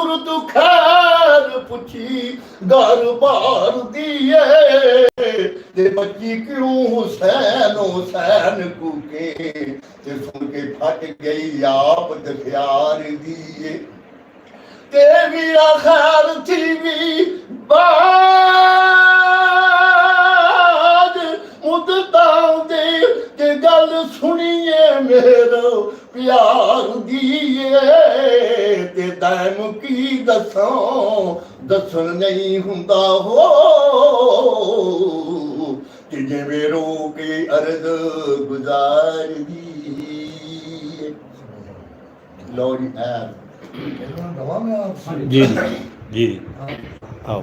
सूरत खैर पुछी घर बार दिए ते बच्ची क्यों हुसैन हुसैन कूके ते सुन के फट गई आप ते प्यार दिए ते वीरा खैर थी भी बाज मुद्दां दे ते गल सुनिए मेरो प्यार दिए ते दैम की दसां दसन नहीं हुंदा हो कि जिवें रो के अर्ज गुजार दी लो जी जी जी आओ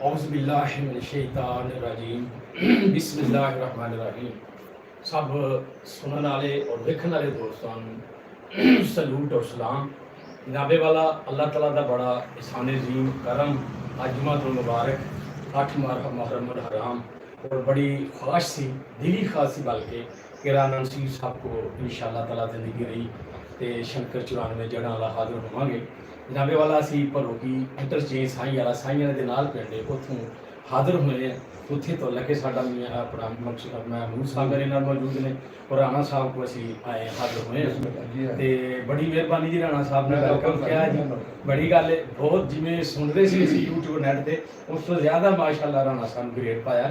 औज़ुबिल्लाहिमिनश्शैतानिर्रजीम बिस्मिल्लाहिर्रहमानिर्रहीम। सब सुनने वाले और देखने वाले दोस्तों सलूट और सलाम। जनाबे वाला अल्लाह ताला दा बड़ा एहसान अज़ीम करम आज जुमातुल मुबारक 8 मुहर्रम हराम और बड़ी ख्वाहिश सी दिली ख्वाहिश सी बल्कि कि राना नसीर साहब को इंशाअल्लाह ताला जिंदगी रही तो शंकर 94 जड़ा वाला हाजिर होवांगे। जनाबे वाला असी भरोकी इंटरचेंज साई वाला साइयां दे नाल पिंड उतों हाजिर हुए उत्थे तो लगे साडा अपना मकसद महमूद साहब मेरे नाल मौजूद ने और राणा साहब को असी आए हाजिर हुए ते बड़ी मेहरबानी जी राणा साहब ने वेलकम किया जी। बड़ी गल बहुत जिवें सुनते सी यूट्यूब नैट ते उस तो ज़्यादा माशाअल्लाह राणा साहब ग्रेड पाया।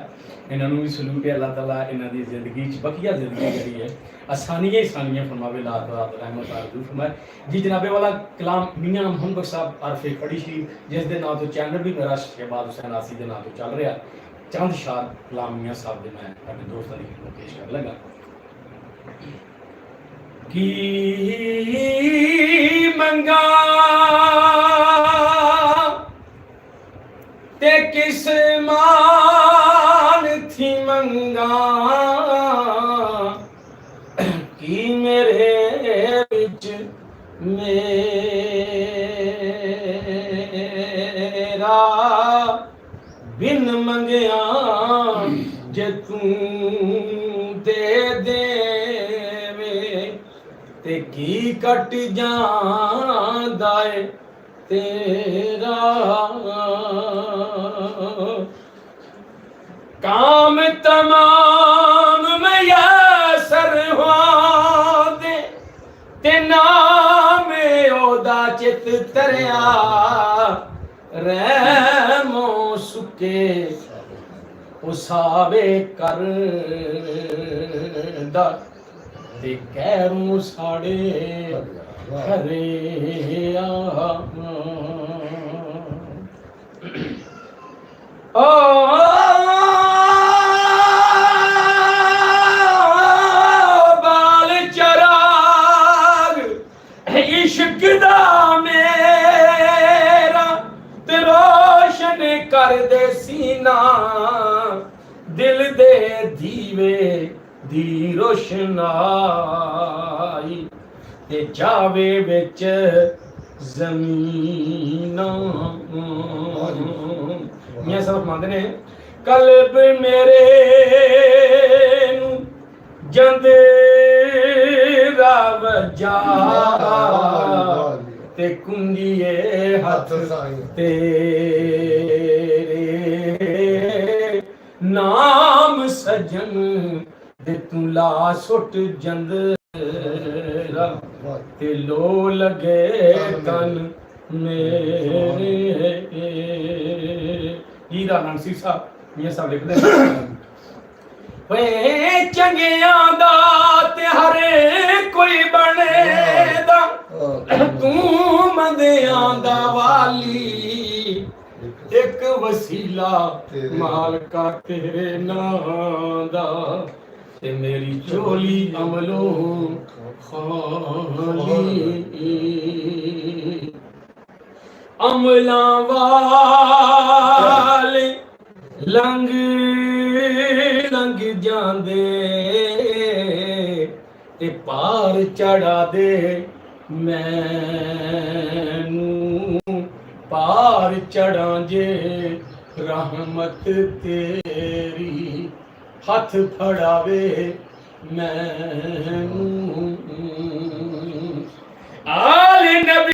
इन्होंने भी सलूट है अल्लाह ताला इन्हों की जिंदगी बकिया जिंदगी जी है आसानियाँ ही आसानियाँ फरमावे ला रहमत आरज़ू फरमाए जी। जनाबे वाला कलाम मियाँ मोहम्मद साहब आरफे खड़ी शरीफ जिस दे नाम तो चैनल भी मेरा शहबाज हुसैन आसी के नाम तो चल रहा चंद शार कलाम मियाँ साहब के मैं अपने दोस्तों की खिदमत पेश कर लगा की मंगा ते किस मान थी मंगा की मेरे बिच मेरा बिन मंगया जे तू दे देवे ते की कट जांदा है तेरा काम तमाम मैसर हुआ दे ते नाम ओदा चित तरया रहमो सुके उसावे कर दा ते कैरू साड़े हरे ओ बाल चराग इश्क दा मेरा ते रोशन कर दे सीना दिल दे दीवे दी रोशनाई ते जावे विच ज़मीना। मियां साहब फरमांदे ने कल्ब मेरे नू जंद रावजा ते कुंडिए हथ तेरे नाम सजन ते तू ला सुट जंद ते लो लगे तन मेरे जी राणा नसीर साहब मियां साहब लिखते हैं वे चंगियां दा ते हरे कोई बनेदा तू मंदियां दा वाली एक वसीला मालका तेरे नाम दा ते मेरी चोली अमलो खाली अमला वाले लंग लंग जांदे ते पार चढ़ा दे मैनू ਦਰ ਚੜਾਂ ਜੇ ਰਹਿਮਤ ਤੇਰੀ, ਹੱਥ ਫੜਾਵੇ ਮੈਨੂੰ